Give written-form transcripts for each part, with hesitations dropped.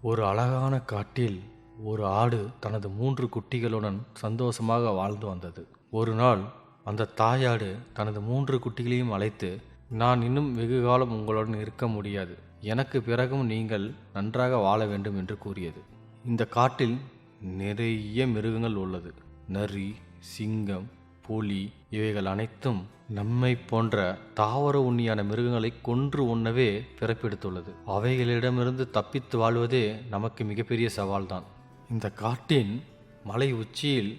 ஒரு அழகான காட்டில் ஒரு ஆடு தனது 3 குட்டிகளுடன் சந்தோஷமாக வாழ்ந்து வந்தது. ஒரு நாள் அந்த தாயாடு தனது 3 குட்டிகளையும் அழைத்து, நான் இன்னும் வெகு காலம் உங்களுடன் இருக்க முடியாது, எனக்கு பிறகும் நீங்கள் நன்றாக வாழ வேண்டும் என்று கூறியது. இந்த காட்டில் நிறைய மிருகங்கள் உள்ளது. நரி, சிங்கம், புலி இவைகள் அனைத்தும் நம்மை போன்ற தாவர உண்ணியான மிருகங்களை கொன்று உண்ணவே பிறப்பெடுத்துள்ளது. அவைகளிடமிருந்து தப்பித்து வாழ்வதே நமக்கு மிகப்பெரிய சவால்தான். இந்த காட்டின் மலை உச்சியில்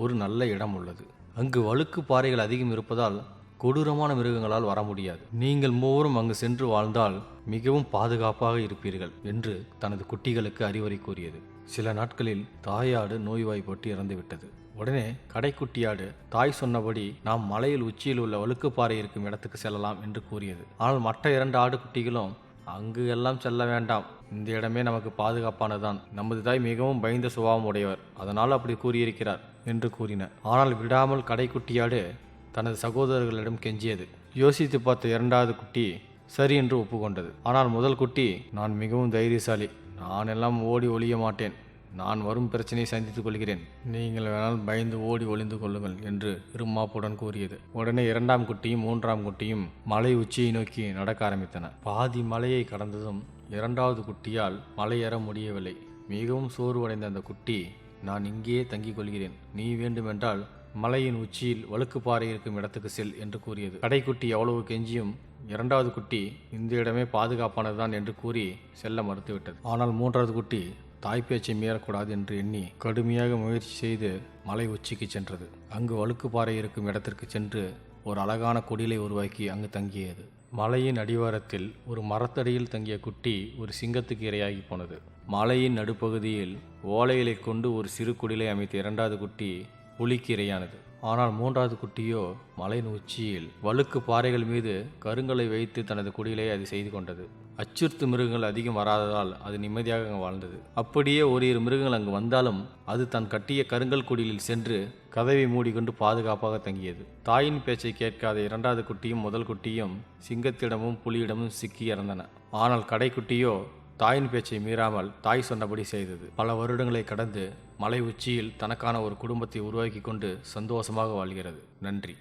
ஒரு நல்ல இடம் உள்ளது. அங்கு வழுக்கு பாறைகள் அதிகம் இருப்பதால் கொடூரமான மிருகங்களால் வர முடியாது. நீங்கள் மூவரும் அங்கு சென்று வாழ்ந்தால் மிகவும் பாதுகாப்பாக இருப்பீர்கள் என்று தனது குட்டிகளுக்கு அறிவுரை கூறியது. சில நாட்களில் தாயாடு நோய்வாய்ப்பட்டு இறந்துவிட்டது. உடனே கடைக்குட்டியாடு தாய் சொன்னபடி நாம் மலையில் உச்சியில் உள்ள வழுக்குப்பாறை இருக்கும் இடத்துக்கு செல்லலாம் என்று கூறியது. ஆனால் மற்ற 2 ஆடு குட்டிகளும் அங்கு எல்லாம் செல்ல வேண்டாம், இந்த இடமே நமக்கு பாதுகாப்பானதுதான், நமது தாய் மிகவும் பயந்த சுபாவம் உடையவர், அதனால் அப்படி கூறியிருக்கிறார் என்று கூறின. ஆனால் விடாமல் கடைக்குட்டியாடு தனது சகோதரர்களிடம் கெஞ்சியது. யோசித்து பார்த்த 2வது குட்டி சரி என்று ஒப்புக்கொண்டது. ஆனால் முதல் குட்டி, நான் மிகவும் தைரியசாலி, நான் எல்லாம் ஓடி ஒளிய மாட்டேன், நான் வரும் பிரச்சனையை சந்தித்துக் கொள்கிறேன், நீங்கள் வேணால் பயந்து ஓடி ஒளிந்து கொள்ளுங்கள் என்று இருமாப்புடன் கூறியது. உடனே 2ஆம் குட்டியும் 3ஆம் குட்டியும் மலை உச்சியை நோக்கி நடக்க ஆரம்பித்தன. பாதி மலையை கடந்ததும் 2வது குட்டியால் மலை ஏற முடியவில்லை. மிகவும் சோர்வடைந்த அந்த குட்டி, நான் இங்கேயே தங்கிக் கொள்கிறேன், நீ வேண்டுமென்றால் மலையின் உச்சியில் வழுக்குப்பாறை இருக்கும் இடத்துக்கு செல் என்று கூறியது. கடைக்குட்டி எவ்வளவு கெஞ்சியும் 2வது குட்டி இந்த இடமே பாதுகாப்பானதுதான் என்று கூறி செல்ல மறுத்துவிட்டது. ஆனால் 3வது குட்டி தாய் பேச்சை மீறக்கூடாது என்று எண்ணி கடுமையாக முயற்சி செய்து மலை உச்சிக்கு சென்றது. அங்கு வழுக்குப்பாறை இருக்கும் இடத்திற்கு சென்று ஒரு அழகான குடிலை உருவாக்கி அங்கு தங்கியது. மலையின் அடிவாரத்தில் ஒரு மரத்தடியில் தங்கிய குட்டி ஒரு சிங்கத்துக்கு இரையாகி போனது. மலையின் நடுப்பகுதியில் ஓலைகளை கொண்டு ஒரு சிறு குடிலை அமைத்த 2வது குட்டி புலிக்கு இரையானது. ஆனால் 3வது குட்டியோ மலையின் உச்சியில் வழுக்கு பாறைகள் மீது கருங்கலை வைத்து தனது குடிலை அது செய்து கொண்டது. அச்சுறுத்து மிருகங்கள் அதிகம் வராததால் அது நிம்மதியாக அங்கு வாழ்ந்தது. அப்படியே ஓரிரு மிருகங்கள் அங்கு வந்தாலும் அது தான் கட்டிய கருங்கல் குடிலில் சென்று கதவை மூடிக்கொண்டு பாதுகாப்பாக தங்கியது. தாயின் பேச்சை கேட்காத 2வது குட்டியும் முதல் குட்டியும் சிங்கத்திடமும் புலியிடமும் சிக்கி இறந்தன. ஆனால் கடைக்குட்டியோ தாயின் பேச்சை மீறாமல் தாய் சொன்னபடி செய்தது. பல வருடங்களை கடந்து மலை உச்சியில் தனக்கான ஒரு குடும்பத்தை உருவாக்கி கொண்டு சந்தோஷமாக வாழ்கிறது. நன்றி.